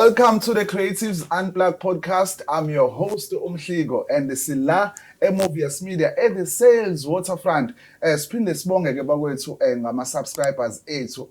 Welcome to the Creatives Unplugged podcast. I'm your host, Umhligo, and sila eMovius Media at the Sales Waterfront. Siphinde sibonge ke bakwethu ngama-subscribers ethu.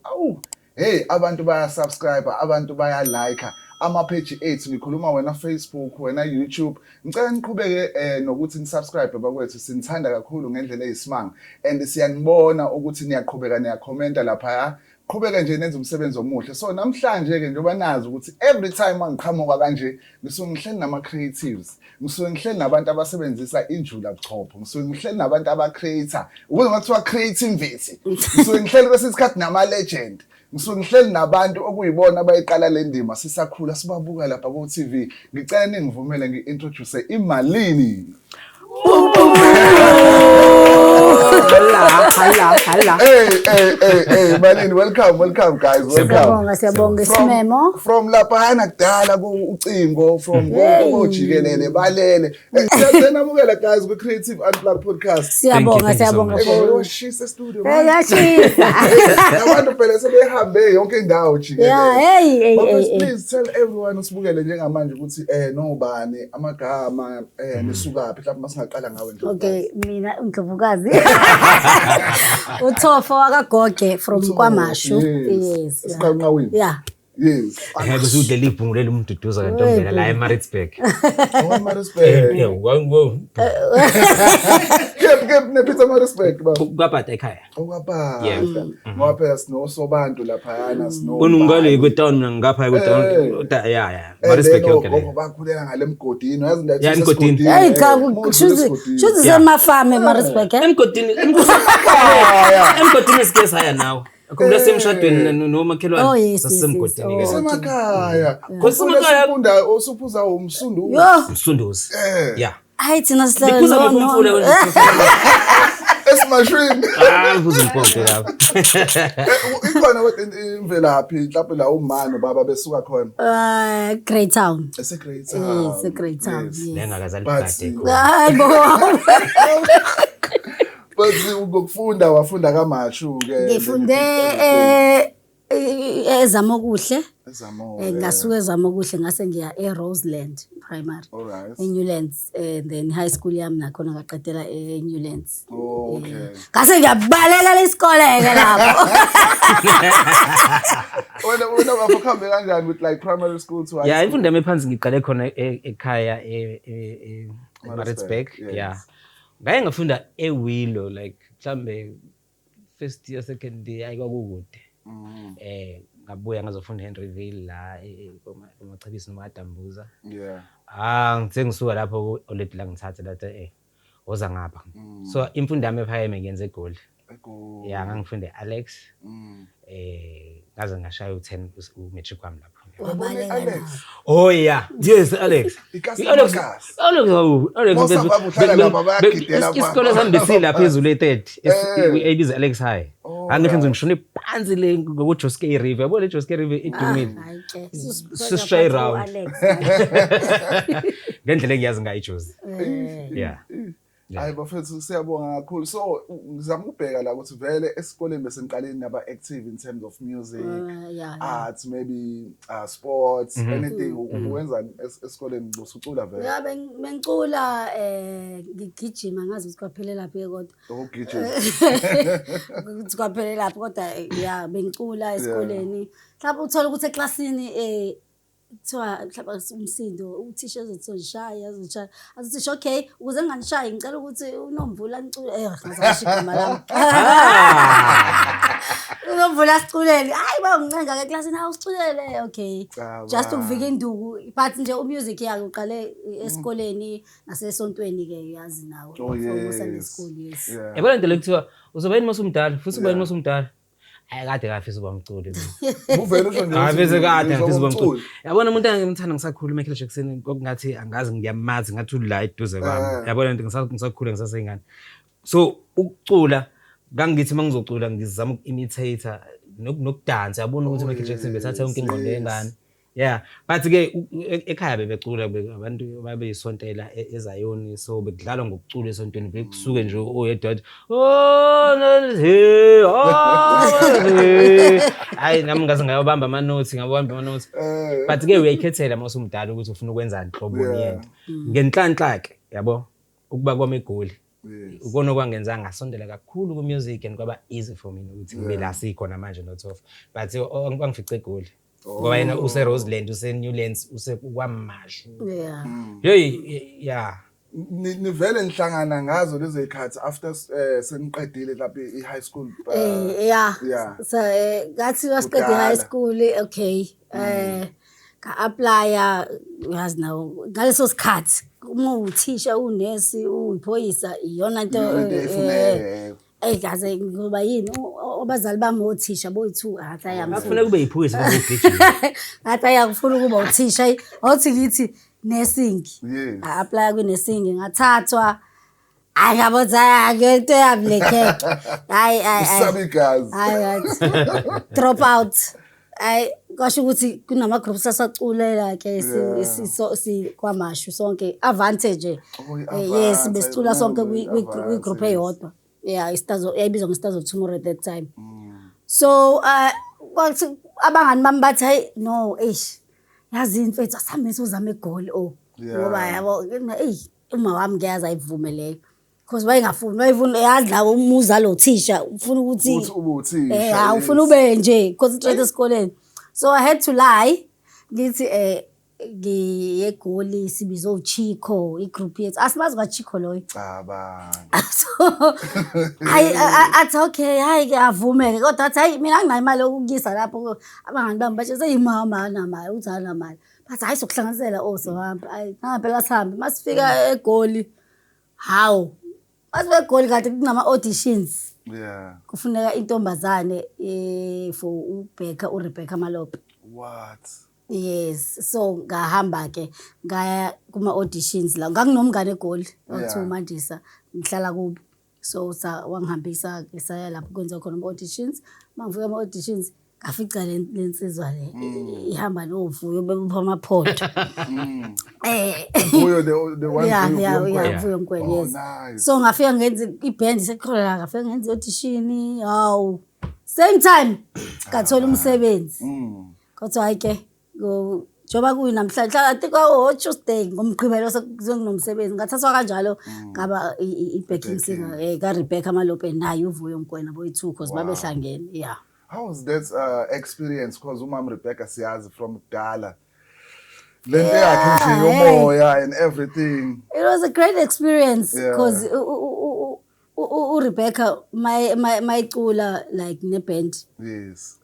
Hey, abantu baya-subscribe, abantu baya-like ama-page ethu. Ngikhuluma wena Facebook, wena YouTube. Ngicela niqhubeke nokuthi ni-subscribe bakwethu. Sinithanda kakhulu ngendlela eyisimanga. And siyanibona ukuthi niyaqhubeka niyakhomenta lapha. Qhubeka nje nenze umsebenzi omuhle. So namhlanje ke njoba nazi ukuthi every time angiqhamuka kanje ngisuke ngihleli nama creatives. Ngisuke ngihleli nabantu abasebenzisa injula buchopho. Ngisuke ngihleli nabantu aba-creator. Ukuze ngathiwa creativity. Ngisuke ngihleli kwesinye isikhathi nama-legend. Ngisuke ngihleli nabantu okuyibona abayiqala le ndima sisakhula sibabuka lapha ku TV. Ngicela ningivumele ngi-introduce iMalini. Hala. Hey, Malini, welcome guys. Welcome. Siyabonga From lapha kudala ucingo from ojikelele balele. Siyanamukela guys ku Creative Unplugged podcast. Siyabonga. Shisa studio. Yashisa. Abantu phela sebehambe yonke indawo jikelele. Yeah, hey. Please tell everyone usibukele njengamanje ukuthi nobani amagama nisukaphi mhlawumbe masingaqala ngawe nje. Okay, mina uNdlovukazi. Uthofo wakaGoge from KwaMashu. Yes. Esiqhawini. Yeah. Yes. Ngeke udele ibhungulela umduduza kantombela la eMaritzburg. eMaritzburg. Wow. Kep nePeter Maritzburg baba. Kwaphatha ekhaya. Okwapha. Yeah. Ngoba phela sinosobantu lapha yana sino. Unungale kweTown mina ngapha kweTown. Yeah. Maritzburg yonke le. Ngoba bakhulela ngale mgodini yazi ndathi. Yeah, emgodini. Hey cha shuthi semafama eMaritzburg. Emgodini sikhe saya nawe. Akumla semshadweni nomakhelwane sasemgodini. Semakhaya. Kusemakhaya ufunda osuphuza umsundu. Umsunduzi. Yeah. Hayi thina Ngiphuza ngomfula sihlala Esimashwini. Ngiphuza impompo lapha. Ikhona imvelaphi mhlawumbe la umama baba besuka khona. Great Town. Great Town. Yes, Great Town. Lengakazali bhade khona. Hayi bo. But ukufunda wafunda kaMashu ke. Ngifunde ezamokuhle. Ezamokuhle. Ngasuka ezamokuhle ngase ngiya eRoseland Primary. Alright. eNewlands and then high school yami nakhona ngaqedela eNewlands. Okay. Ngase ngiyabaleka lesikole ke lapho. Wena wakuhambe kanjani with like primary school to high school? Yeah, imfundo yami phansi ngiqale khona ekhaya eMaritzburg. Yeah. Ngaye ngafunda eWillow like mhlambe first year second year ayikwakude. Ngabuya ngazofunda eHenryville la emaChibisi nomaDambuza. Yeah. Ngithe ngisuka lapho already la ngithatha lathi oza ngapha. So imfundo yami ephakeme ngiyenze eGoli. Yeah, ngangifunde Alex. Ngaze ngashaya u10 umatric wami lapho. Alex. Oh yeah. Yes, Alex. Alex. Isikole sami lapha phezulu e30. Ebiza Alex High. Angikhenze ngishone phansi le ngoJoske River. Yabo le Joske River idumile. Sishay round. Ngendlela engiyazi ngayo iJozi. Yeah. Hayi bafethu siyabonga kakhulu. So ngizama ukubheka la ukuthi vele esikoleni besenqaleni naba active in terms of music, arts, maybe sports, anything ukwenza esikoleni usucula vele. Yeah, bengicula ngigijima ngazi ukuthi kwaphelela laphi kodwa. Ukugijima. Ukuthi kwaphelela laphi kodwa yeah bengicula esikoleni. Mhlawumbe uthola ukuthi eklasini kuthiwa mhlawumbe umsindo uthisha ezotshaya azithisha okay ukuze nginganishayi ngicela ukuthi uNomvula nicule ngizasho igama lami uNomvula siculele hayi bangicanga ke classini hawu siculele okay just ukuvika induku but nje umusic yakhe uqale esikoleni nasesontweni ke yazi nawe from Sunday school yes yabona into lekuthiwa uzoba yini masumdala futhi uba yini masumdala kade ngafisa uba umculi uvela usho nje ngafisa kade ngafisa uba umculi yabona umuntu engimthanda ngisakhula Michael Jackson ngokungathi angazi ngiyamazi ngathi ula eduze kwami yabona into ngisakhula ngisasengane so ukucula ngangithi mangizocula ngizama ukuimitate nokudansa yabona ukuthi Michael Jackson bethatha yonke ingqondo yengane Yeah, but ke ekhaya bebecula abantu babeyisontela eZayoni, so bekudlalwa ngokucula esontweni bekusuke nje oyedwa oh hayi nami ngaze ngayobamba ama-notes but ke uyayikhethela mase umdala ukuthi ufuna ukwenzani nhlobo yento ngenhlanhla ke yabo ukuba kwami eGoli ukona okwangenza ngasondela kakhulu ku-music and kwaba easy for me ukuthi ngibe la sikhona manje noThofa but angifice eGoli ngoba yena use-Roseland use-Newlands use-KwaMashu yeah nivele nihlangana ngazo lezo yikhathi after seniqedile lapha i-high school yeah so ngathi wasiqeda i-high school okay ka-applya yazi nawo ngaleso sikhathi uma uthisha unesi uyiphoyisa iyona nto gaze ngoba yini abazali bami othisha boyi2 bafuna kube yiphoyisa ngokugijima ngathi ayakufuna ukuba uthisha awuthi ngithi nursing apply ku nursing ngathathwa ayabona ngento yablekeke sabigazi drop out kwasho ukuthi kunama groups asaculela ke KwaMashu sonke advantage yes besicula sonke kwi group eyodwa yeah yayibizwa ngeStars of Tomorrow at that time so kwathi abangani bami bathi hey no yazi imfethu asambe uzame eGoli ngoba yabo uma wami ngiyaza ayivumeleyo because wayengafuni yadla umuza lo thisha ufuna ukuthi ufuna ube nje concentrate esikoleni so I had to lie ngithi ngiyeGoli sibizo uChico igroup yethu asimazi kwaChico loyo so athi okay hayi ngiyavumeka kodwa athi hayi mina nginayo imali yokukuyisa lapho abangani bami bathi seyimama nama uthana mali bathi hayi sokuhlanganisela so hamba hayi ngaphela sihambe masifika eGoli how masifika eGoli kade kunama auditions kufuneka intombazane for uRebecca Malope what yes so ngahamba ke ngaya kuma auditions la ngakunomngane eGoli othi uMandisa ngihlala kubo so wangihambisa ke saya lapho kwenza khona ama-auditions mangifika ama-auditions ngafica lensizwa le ihamba novuyo bebupha amaphoto Vuyo the one Vuyo Mkweli yes so ngafika ngenza iband sekhona ngafika ngenza audition hawu same time ngathola umsebenzi kodwa hayi ke njoba kuyinamhlanje I think Tuesday ngomgqibelo sekunomsebenzi ngathathwa kanjalo ngaba i-backing singer kaRebecca Malope naye uVuyo Mkwena boyi2 because babehlangene yeah. How was that experience because umam Rebecca siyazi from Dala lento yakhe nje yomoya and everything it was a great experience because uRebecca mayicula like neband yes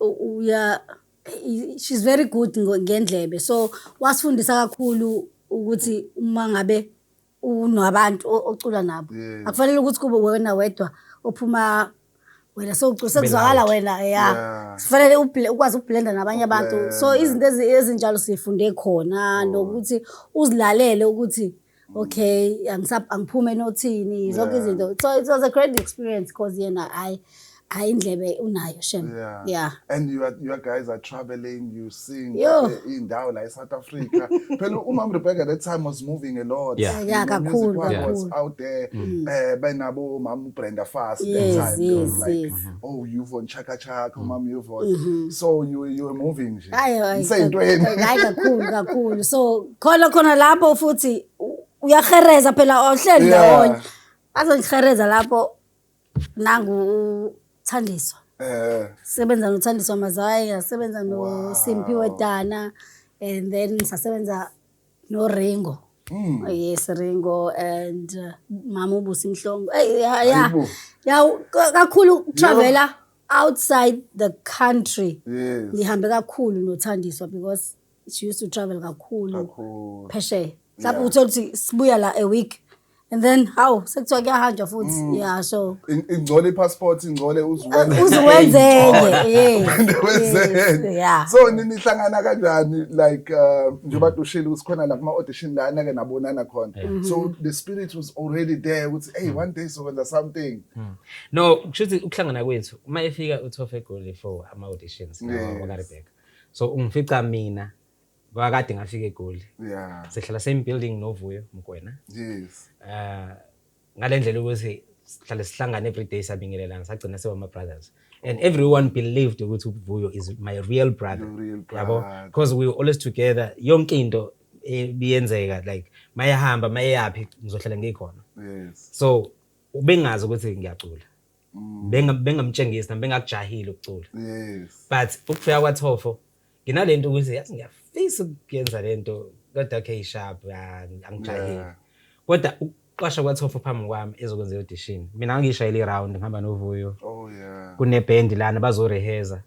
she's very good ngendlebe so wasifundisa kakhulu ukuthi uma ngabe unabantu ocula nabo akufanele ukuthi kube wena wedwa ophuma wena sowucula sekuzwakala wena sifanele ukwazi ukublenda nabanye abantu so izinto ezinjalo sifunde khona nokuthi uzilalele ukuthi okay angiphume nothini zonke izinto so it was a great experience because yena indlebe unayo shem yeah and you guys are traveling you sing indawo la eSouth Africa phela umam Rebecca that time was moving a lot kakhulu was out there benabo mama Brenda Fassie that time like oh you've on Chaka Chaka mom you've on so you were moving nje sayintweni kakhulu so khona lapho futhi uyahereza phela ohleli ndawonye azongihereza lapho nangu Thandiswa sebenza noThandiswa Mazaya sebenza noSimphiwe Dana and then sasebenza noRingo yes Ringo and Mama uBusi Mhlongo kakhulu travela outside the country ngihambe kakhulu noThandiswa because she used to travel kakhulu pheshe lapho uthola ukuthi sibuya la a week and then how sekuthiwa kuyahanja futhi so ingcole ipassport ingcole uziwenzeke so nihlangana kanjani like njengoba ushilo usikhona lapha ama audition la nake nabonana khona so the spirit was already there ukuthi hey one day sokwenza something no kushuthi ukuhlangana kwethu uma efika uThofa eGoli for ama auditions kaRebecca so ungifica mina ngoba kade ngafika eGoli. Yeah. Sihlala same building noVuyo Mgwena. Yes. Ngalendlela ukuthi sihlale sihlangana every day sabingelelana sagcina siba ama brothers. And everyone believed ukuthi uVuyo is my real brother. Your real Yabo? brother. Because we were always together. Yonke into biyenzeka like mayahamba mayayapi ngizohlala ngikhona. Yes. So ubengazi ukuthi ngiyacula. Bengamtshengisa bengakujahile ukucula. Yes. But ukufika kwaThofo nginalento ukuthi yazi ngiyafisa ukuyenza lento kodwa ke sharp angijahile. Kodwa uqasha kwaThofo phambi kwami ezokwenza audition. Mina ngishayela iround ngihamba noVuyo. Oh yeah. Kune band lana bazoreheza.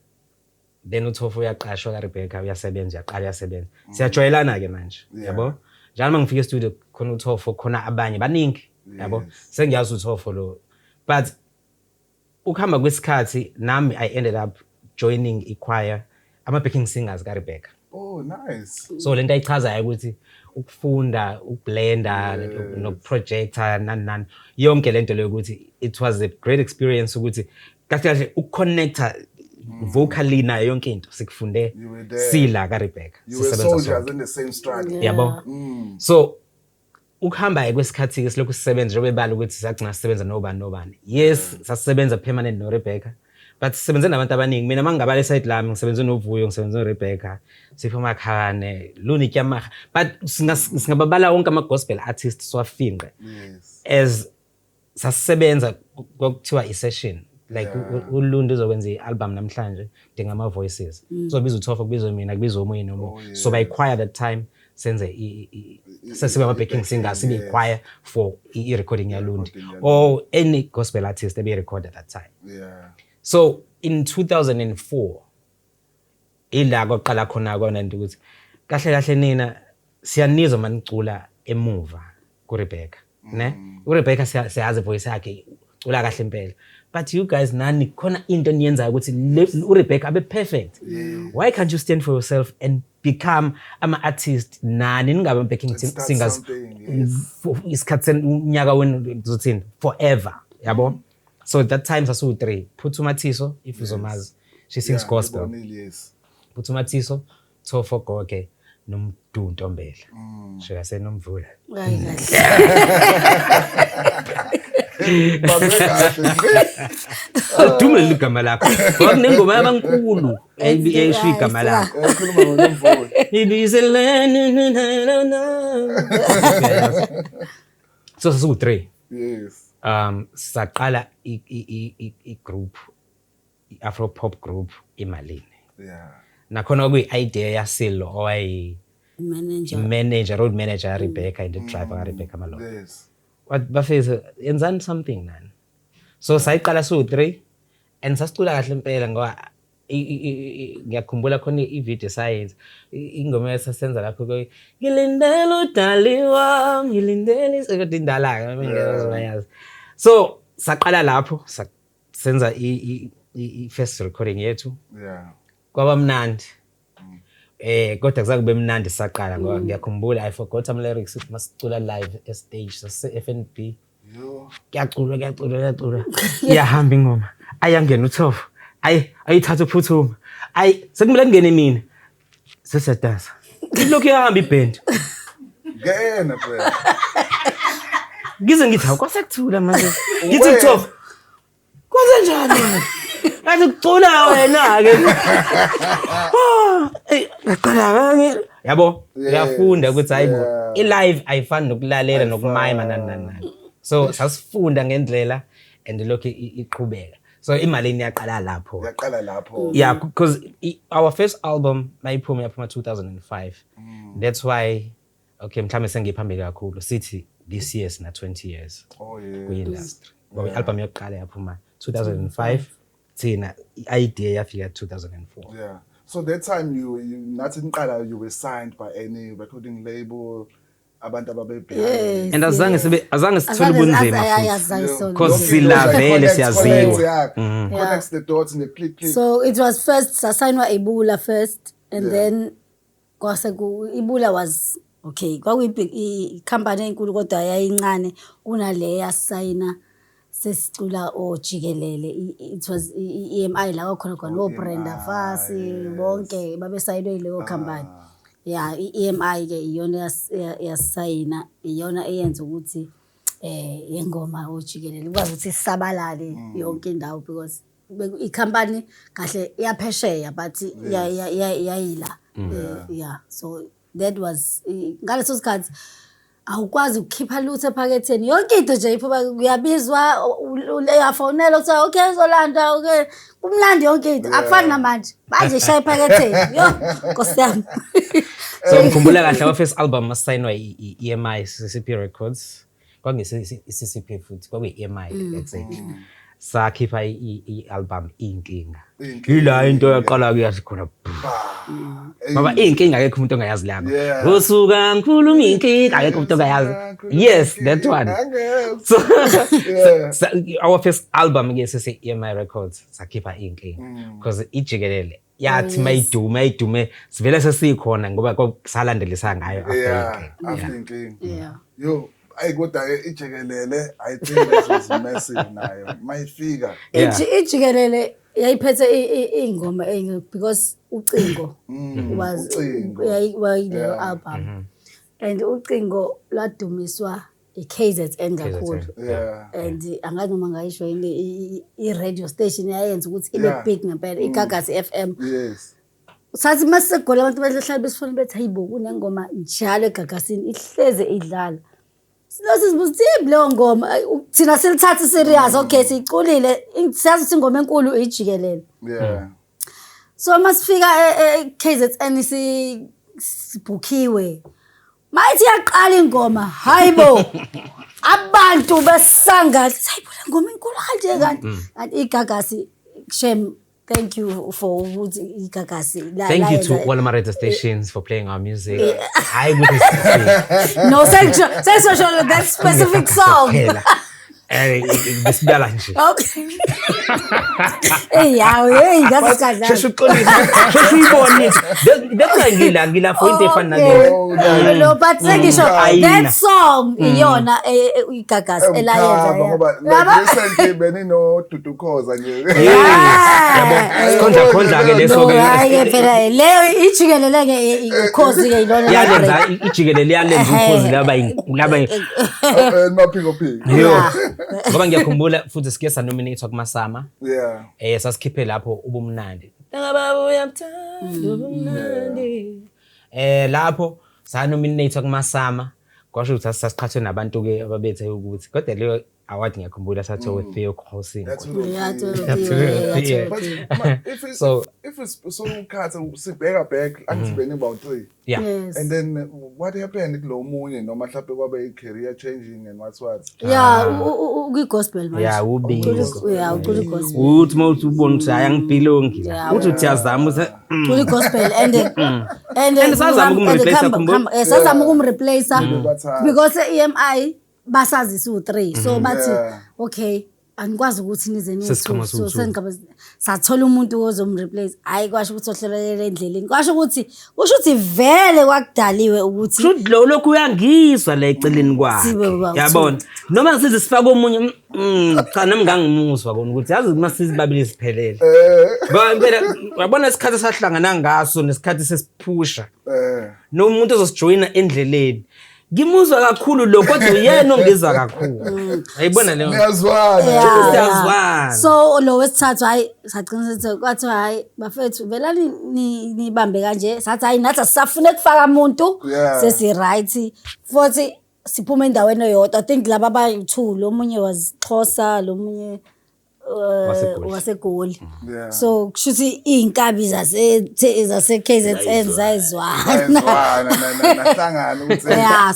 Then uThofo uyaqashwa kaRebecca uyasebenza yaqala yasebenza. Siyajwayelana ke manje. Yabo? Njalo mangifika e-studio khona uThofo khona abanye baningi. Yabo? Sengiyazi uThofo lo. But ukuhamba kwesikhathi nami I ended up joining ichoir ama-backing singers kaRebecca. Oh nice. So lento ayichazayo ukuthi ukufunda ukublenda nokuprojecta nani yonke lento leyo ukuthi it was a great experience ukuthi kahle ukuconnecta vocally nayo yonke into sikufunde sila kaRebecca. You were soldiers in the same struggle. Yabo? So ukuhamba kwesikhathi ke silokhu sisebenza njengoba ebala ukuthi sagcina sisebenza nobani. Yes, sasisebenza permanent noRebecca. But sisebenze nabantu abaningi. Mina mangingabala eside lami ngisebenze noVuyo, ngisebenze noRebecca, Sipho Makhane, Luni Kyamaga. But singababala wonke ama gospel artists swafinqe. Yes. As sasisebenza kokuthiwa i-session. Like uLundi uzokwenza i-album namhlanje ngama voices. So biza uThofo kubizwe mina kubizwe omunye nomunye. So by choir that time senze sesibe ama-backing singers sibe choir for i-recording yaLundi or any gospel artist ebi record at that time. Yeah. So in 2004 ila kwaqala khona kona into ukuthi kahle nina siyanizwa manicula emuva kuRebecca ne uRebecca siyazi voice yakhe ucula kahle impela but you guys nani khona into eniyenzayo ukuthi uRebecca abe perfect. Why can't you stand for yourself and become ama artist nani ningabe backing singers isikhathi unyaka wenu uzothini forever yabo? So at that time sasu 3 Phuthuma Thiso if uzomazi she sings gospel. Phuthuma Thiso, Thofo Goke noMdu Ntombela. Shika senomvula. Dumela igama lakho. Kwakunengoma yabankulu eyisho igama lakho. Ekhuluma ngoMvula. So sasu 3. Yes. Saqala i-group i-Afro pop group iMalini. Yeah. Nakhona kuyi-idea yaSilo owayi manager road manager kaRebecca and the driver kaRebecca Malolo. Yes. What bafisa yenzani something nani. So sayiqala so3 and sasicula kahle impela ngoba ngiyakhumbula khona i-video science ingoma esasenza lapho ngilindele udali wami ngilindele isekade indala ngiyazi. So saqala lapho senza i-first recording yethu. Yeah. Kwaba mnandi. Kodwa kuzakube mnandi saqala ngoba ngiyakhumbula I forgot some lyrics masicula live stage sase-FNB. Yo. Kuyacula. Iyahamba ingoma. Ayangena uThofo. Ayithatha uPhuthuma. Sekumele ngene mina. Sesiyadasa. Lokho iyahamba iband. Ngena phela. Ngize ngithi akwasekuthula manje. Ngithi uThofo. Kwenze njani? Athi kucula wena ke. Ngaqala yabo uyafunda ukuthi hayibo i-live ayifani nokulalela nokumayima nani. So sasifunda ngendlela and lokho iqhubeka. So iMalini yaqala lapho. Yeah, because our first album yaphuma 2005. That's why okay mhlawumbe sengiphambili kakhulu sithi this year sina 20 years. Oh yeah. Kwi-industry. Ngoba i-album yokuqala yaphuma 2005 thina i-idea yafika 2004. Yeah. So that time you nathi niqala you were signed by any recording label abantu ababebehind. And azange sithole ubunzima futhi. Because silavele siyaziwa. Connects the dots in the click. So it was first sasignwa Ibula first and then kwase Ibula was okay kwakuyi company enkulu kodwa yayincane kunale yasayina sesicula ojikelele. It was EMI la khona no Brenda Fassie bonke babesayinwe leyo company. yeah i-EMI ke iyona yasayina iyona eyenza ukuthi ingoma ojikelele ukwazi ukuthi isabalale yonke indawo because ikhampani kahle iyaphesheya but yayila yeah so that was ngaleso sikhathi awukwazi ukukhipha lutho ephaketheni yonke into nje iphuma uyabizwa uyafonela uthi okay uzolanda okay kumnandi yonke into akufani namanje manje shaya ephaketheni yo nkosiyami so ngikhumbula kahle our first album asayinwa i-EMI CCP Records kwakungisi-CCP futhi kwakuyi-EMI exactly sakhipha i-album Inkinga yila into yaqala kuyazi khona baba inkinga akekho umuntu ongayazi lapha usuka ngikhuluma inkinga akekho umuntu ongayazi yes that one so our first album ke sise-EMI Records sakhipha Inkinga because ijikelele yathi mayidume sivele sesikhona ngoba salandelisa ngayo after Inkinga yo kodwa ijikelele I think this was massive nayo mayifika ijikelele yayiphethe ingoma because ucingo was wayile album and ucingo ladumiswa iKZN kakhulu and angazi noma ngayisho yini i-radio station yayenza ukuthi ibe big ngempela iGagasi FM yes sathi masegola abantu bahlala besifuna bethi hayibo kunengoma njalo eGagasini ihleze idlala Sibuzithi leyo ngoma thina silithatha serious okay siculile siyazi ukuthi ingoma enkulu ijikelele so masifika eKZN sibhukiwe mayithi yaqala ingoma hayibo abantu besanga hayibo le ngoma enkulu kanje kanti iGagasi shem thank you for iGagasi thank you to all my radio stations for playing our music I would no sexual that specific song besibala nje okay that's kahle sheshuqonile bekungila ngila for into efana nale no but sengisho that song iyona iGagasi elayenza ngoba recently benino Dudukhoza nje yabo konja ke leso ke hayi phela leyo ijikelele ke ikhozi ke ilona yalenza ijikelele yalenza ukhozi laba maphiko ngoba ngiyakhumbula futhi sike sanominatewa kumasama sasikhiphe lapho ubumnandi ngababuya mthanda ubumnandi lapho sanominatewa kumasama kwasho ukuthi sasiqhathwe nabantu ke ababethe ukuthi kodwa leyo award ngiyakhumbula sathiwa Theo Khosini so if it's so ukhatha sibheka back angibeni about 3 yes and then what happened kulo munye noma mhlawumbe kwabe career changing and what gospel manje ubi ucula gospel uthi mawuthi ubona ukuthi ayangibhilongi uthi uyazama ucula gospel and sazama ukumreplace because EMI basazisa u3 so bathi okay anikwazi ukuthi nize so sengaba sathola umuntu ozomreplace hayi kwasho ukuthi ohlelela endleleni kwasho ukuthi kusho ukuthi vele kwakudaliwe ukuthi lo lokhu uyangizwa la eceleni kwakhe yabona noma ngisize sifaka omunye cha nami ngangimuzwa kona ukuthi yazi masizi babili siphelele ngoba phela uyabona isikhathi sahlangana ngaso nesikhathi sesiphusha nomuntu ozosijoyina endleleni ngimuzwa kakhulu lo kodwa uyena ongizwa kakhulu ayibona leyo siyazwana so lo wesithathu hayi saqinisekisa kwathi hayi bafethu vela nibambe kanje sathi hayi nathi asisafune kufaka umuntu sesi right futhi siphuma endaweni eyodwa I think laba abayi2 lo munye wasixhosa lo munye wasegoli so kushuthi inkabi zase KZN zayizwana nahlangana ukuthi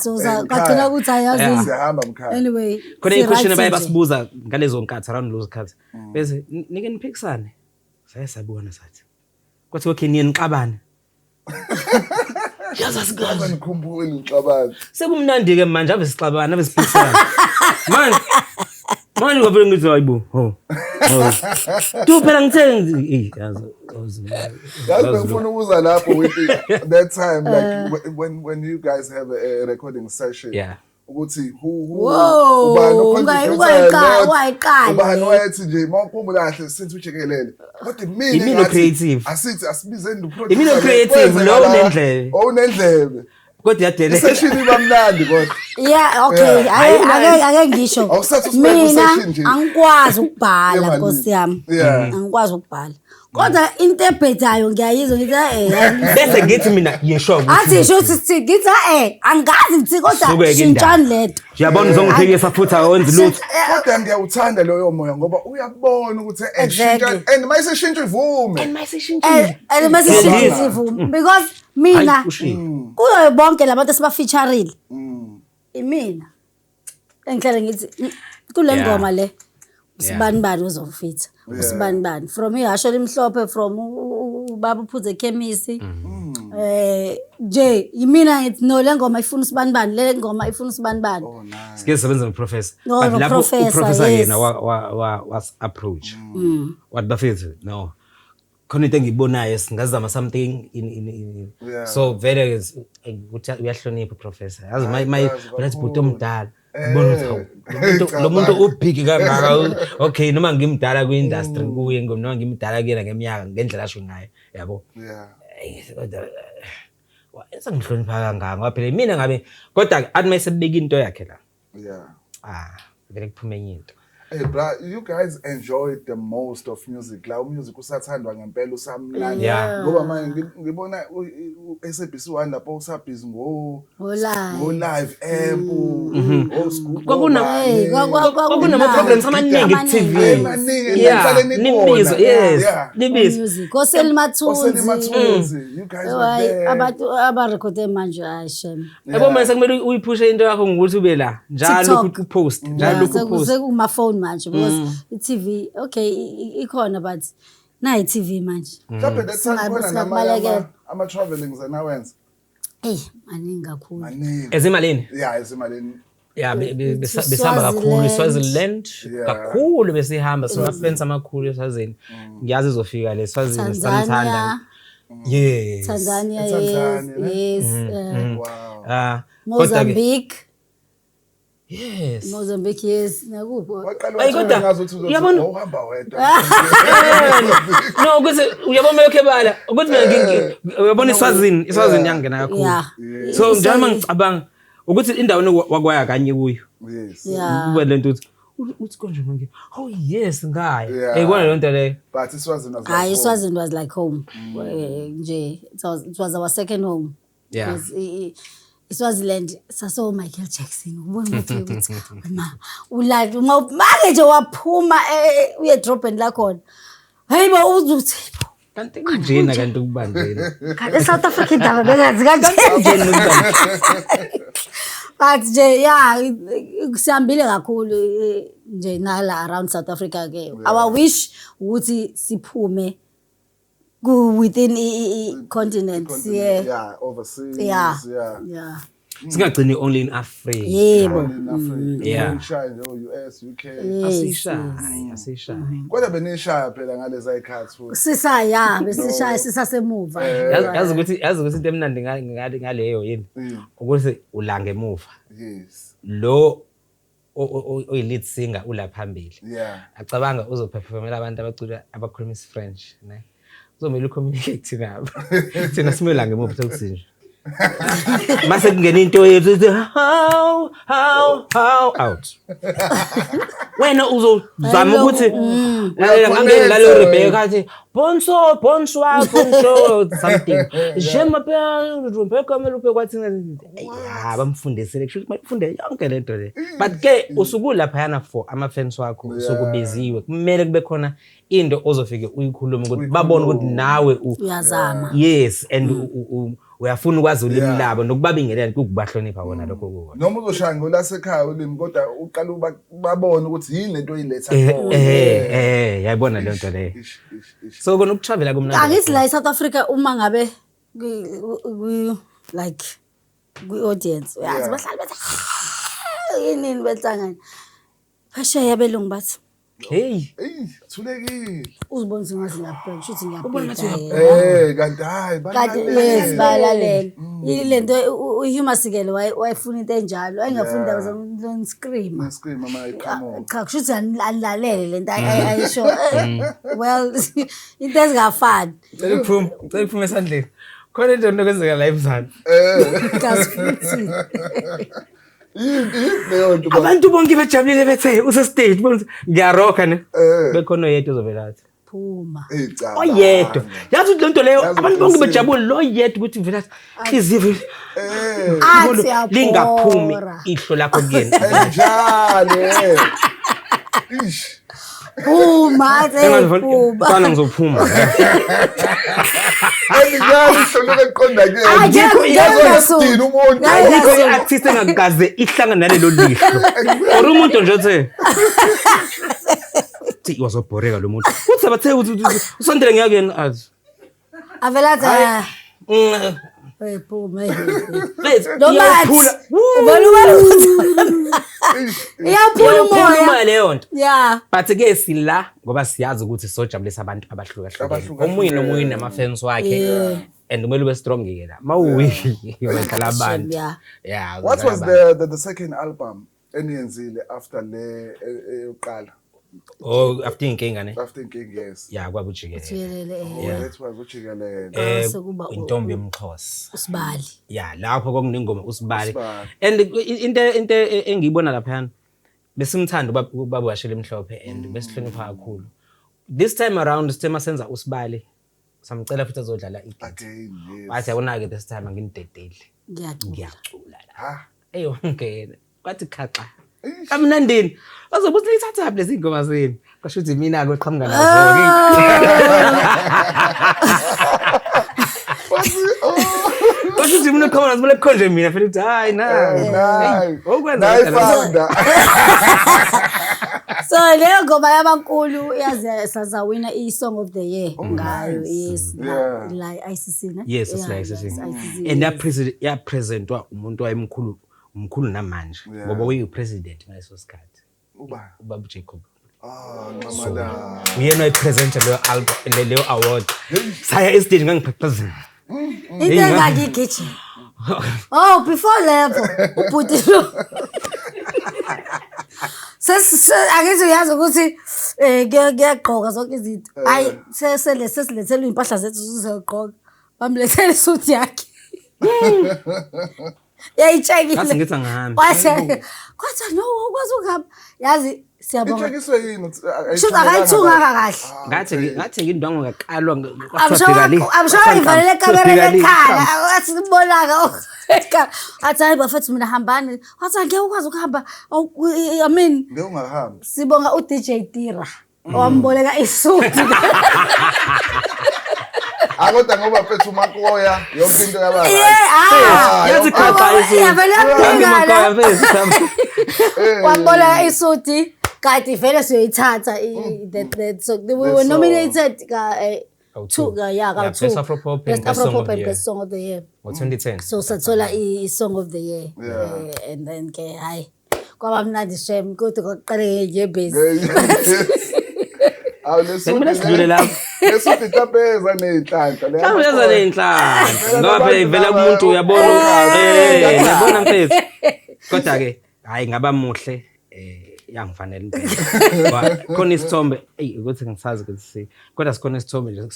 so kwathina ukuthi ayazi sihamba mkhaya anyway khona iquestion bayabasibuza ngalezo nkathi around those cuts bese nike niphikisane sayesabona sathi kwathi okay niyenixabana yazasikhaza nikhumbule ngixabana sekumnandi ke manje ave sixabana ave siphikisana manje ngoba ngithi hayibo tu phela ngithe yazi ngifuna ukuza lapho with that time like when you guys have a recording session ukuthi Wow, ungayiqala. ubani wayethi nje mawukhumbula kahle since ujikelele kodwa Imino creative. asithi asibizeni Imino creative lo unendlebe. Unendlebe. Kodwa yadele. Iseshini bamnandi kodwa. Yeah, okay. Ake ngisho. Mina angikwazi ukubhala Nkosi yami. Angikwazi ukubhala. Kodwa into ebhedayo ngiyayizwa ngithi Bese ngithi mina yesho ukuthi. Athi sho sithi ngithi angazi ngithi kodwa shintshani leto. Uyabona uzongiphikisa futhi awenzi lutho. Kodwa ngiyawuthanda loyo moya ngoba uyabona ukuthi eshintsha and mayiseshintsha ivume. And mayiseshintsha ivume because mina kuyo bonke labantu esibafeatureile. Imina. Engihlale ngithi kule ngoma le usibani uzofitha. Usibani from ihasho limhlophe from ubaba uphuze ekhemisi nje yimina ngithi no le ngoma ifuna usibani le ngoma ifuna usibani sike sebenza noprofessor but lapho uprofessor yena was approach what bafethu no khona into engibonayo singazama something in so very ukuthi uyahlonipha uprofessor yazi my unathi bhuti omdala ubona ukuthi lo muntu ubhiki kangaka okay noma ngimdala kwi-industry kuye noma ngimdala kuyena ngeminyaka ngendlela asho ngayo yabo esengihlonipha kangaka ngoba phela mina ngabe kodwa athi mayesebeka into yakhe la vele kuphume enye into. Hey bra, you guys enjoyed the most of music. La music usathandwa ngempela usamnandi. Ngoba manje ngibona SABC1 lapho usabhizi live amp, scoop. Kwakunama programs amaningi ku-TV. Nibizo. Music. Koseli Mathunzi. You guys were there. Abantu abarekhode manje ayishem. Yabo manje sekumele uyiphushe into yakho ngokuthi ube la njalo upost, njalo upost. Sekuma phone manje because i-TV okay ikhona but na i-TV manje. Mhlawumbe that time khona ama travelings anawenza. Maningi kakhulu. Ezimalini? Yeah, ezimalini. Yeah, besihamba kakhulu eSwaziland kakhulu besihamba sonafensa amakhulu eSwazini. Ngiyazi izofika le Swazini Santanda. Yes. Tanzania yes. Wow. Mozambique. Yes. Mozambique yes. Nakupho. Kodwa uyabona uhamba wedwa. No, ukuthi uyabona yokhebala ukuthi mina uyabona iSwazini yangena kakhulu. So njalo ngicabanga ukuthi indawo wakwaya kanye kuyo. Yes. Kube lento uthi konje ngi. Oh yes ngaya. Ekona le nto le. But Iswazini was like home. Nje it was our second home. Yeah. Swaziland saso Michael Jackson ubona ukuthi ma ulike make nje waphuma uye drop and la khona hayibo uzuthi kanti kunjena kanti ukubanjena kanti South Africa indaba bengazi kanjena but nje kusihambile kakhulu nje nala around South Africa ke our wish ukuthi siphume within continents overseas singagcini only in Africa yebo US UK asisha kodwa benishaya phela ngalezi ayikhathi futhi sisaya besishaya sisasemuva yazi ukuthi into emnandi ngaleyo yini ukuthi ulanga emuva lo oyi-lead singer ula phambili acabanga uzoperformela abantu abacula abakhuluma French ne uzomela ucommunicate nabo thina simela ngemuva sokusinje mase kungena into yethu how out wena uzozama ukuthi ngalo Rebecca athi bonsoir something je m'appelle Rebecca melupe kwathi bamfundisele kusho ukuthi bafunde yonke lento le but ke usuku lapha yana for ama fans wakho usukubiziwe kumele kube khona into ozofike uyikhuluma ukuthi babone ukuthi nawe uyazama yes and uyafuna ukwazi ulimi labo nokubabingelela ukubahlonipha wona lokho kuko noma uzoshaya ngolasekhaya ulimi kodwa uqala babone ukuthi yini lento oyiletha yayibona le nto leyo so kona ukutravela kumnandi angithi la eSouth Africa uma ngabe like audience uyazi bahlala bethi yini behlangana phasheya belungu bathi hey thulekile uzibonisa ngathi ngiyabheka shuthi kanti hayi balalela ilento uHuma Sikele wayefuna into enjalo ayengafuna indaba zomscream Scream ama come on. cha kushuthi anilalele lento ayisho well into ezingafani Cela kuphume esandleni. Khona into nokwenzeka la emzana. kasi Leyo nto Abantu bonke bejabulile bethe use-stage bonke ngiyarocka ne. Bekhona yedwa ozovelathi. phuma cha. Oyedwa. Yazi ukuthi lento leyo abantu bonke bejabule lo yedwa ukuthi vela izive athi lingaphumi ihlo lakho kuyena. Njalo. Ish. phuma phuma Bana ngizophuma. Andikwazi hlolo eqonda ke. Ngiyazodina umuntu. Ayikho i-artist engakaze ihlangana nalelo lihlo. Or umuntu nje othe thi wazobhoreka lo muntu. Uthi abathe usondele ngiyakuyena azi. avela phuma Iyaphula. iyaphula umoya Umoya leyo nto. yeah But ke sila ngoba siyazi ukuthi sojabulisa abantu abahlukahlukene. Omunye nomunye nama-fans wakhe and kumele ube strong ke la. Mawuwi yonke abantu. Yeah. What was the second album eniyenzile after le eyoqala? Oh, after inkinga ne. After King, yes. Yeah, kwabujikelele. jikelele That was ujikelele. sekuba Intombi yomXhosa. usibali Yeah, lapho kwakunengoma usibali. Usibali. And into engiyibona lapha besimthanda ubaba washela emhlophe and besihlonipha kakhulu. This time around sithema senza usibali. Samcela futhi azodlala igidi. Again, yes. Wathi akuna ke this time anginidedeli. ngiyacula La. Eyo ngene. Kwathi khaxa. Kamnandini. Azobuthi lithatha lezi ngoma zeni. Kasho ukuthi mina ke oqhamuka nazo. Kasho ukuthi mina oqhamuka nazo lekhonje mina futhi ukuthi hayi na. Okwenza. so leyo ngoma yabankulu yaze sazawina i-song of the year ngayo yes la ICC ne Yes, it's like ICC. And yapresentwa umuntu wayemkhulu umkhulu namanje ngoba uyi-president ngaleso sikhathi. Ubaba Jacob. Mamada. Uyena oyipresenta leyo album leyo award. Saya estage ngangiphephezela. into engakigijima oh before level ubhutilo akithi uyazi ukuthi ngiyagqoka zonke izinto hayi sesilethela impahla zethu sizogqoka bamlethela isuit yakhe yayitshekile Ngathi ngithi angihambi. kwathi no ukwazi ukuhamba yazi siyabonga Ithekiswe yini? shoot akayithunga kahle Ngathi ngindwango ngaqalwa amsho ivalele kamera lekhala athi sibonaka athi hayi bafethu mina hambani wathi ngeke ukwazi ukuhamba I mean ngeke ungahamba. sibonga uDJ Tira owamboleka isuit Akodwa ngoba phethu uMakoya yonke into yaba yazi khapha wamboleka isuit kanti vele siyoyithatha we were nominated ka-2 Best Afro-pop and Best Song of the Year ngo-2010. so sathola i-Song of the Year and then ke hayi kwaba mnandi shem kodwa kwaqale ngebhezi Sekumele sidlule lapho. Lesuthi tapeza nenhlanhla le. Mhlawumbe yaza nenhlanhla. Ngoba phela ivela kumuntu uyabona uyabona mfethu. Kodwa ke hayi ngaba muhle yangifanele impela. Khona isithombe ukuthi ngisazi ukuthi kodwa sikhona isithombe nje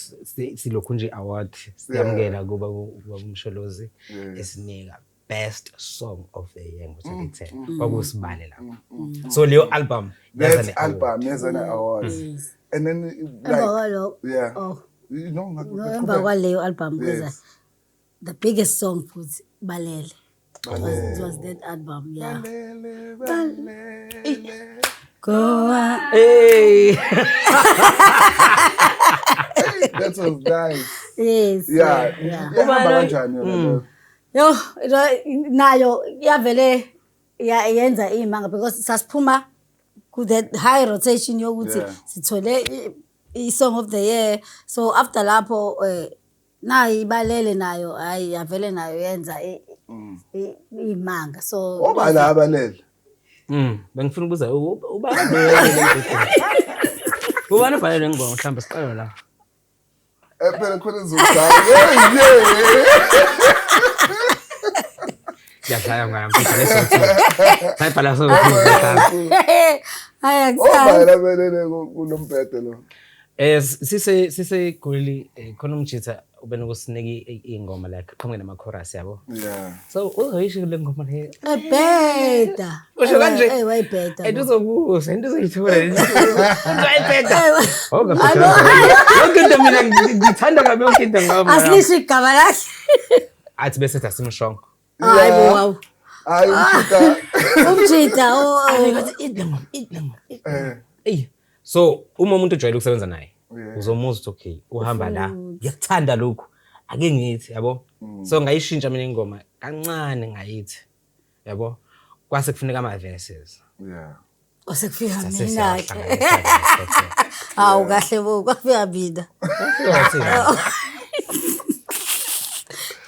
silokhu nje award siyamukela kuba umsholozi esinika Best Song of the Year ngo-2010 kwakusibale lapho. So leyo album yazana award. And then like you know emva kwaleyo album because the biggest song futhi balele it was that album go hey that was nice yes ubaba kanjani yo nayo yavele yenza imanga because sasiphuma ku that high rotation yokuthi sithole i-Song of the Year so after lapho nayo ibalele nayo hayi yavele nayo yenza imanga so obala abalele bengifuna ukubuza ubalele ubani balele ngibona mhlawumbe siqala la phela khona izozala Ngiyadlala ngiyamfisa lesonto. Sayibhala sonke. Hayi Oh akusazi. bayela belele kulombhede lo. Sise Goli khona umjitha ubenokusineki ingoma like qhamuke nama chorus yabo. Yeah. So uzoyisho le ngoma le. Ebheda. Usho kanje. Wayibheda. Uzokuza into uzoyithola. Uzayibheda. Yonke into mina ngithanda kabi yonke into ngama. Asisho igama lakhe. Athi bese sasimshongo. Hayi wow. Hayi umjita. Umjita Ey. So uma umuntu ojwayele ukusebenza naye Yeah. uzomuzwa okay uhamba la ngiyakuthanda lokho ake ngithi yabo so ngayishintsha mina ingoma kancane ngayithi yabo kwase kufuneka ama verses Yeah. osekufika mina ke. Hawu kahle bo kwafika mina.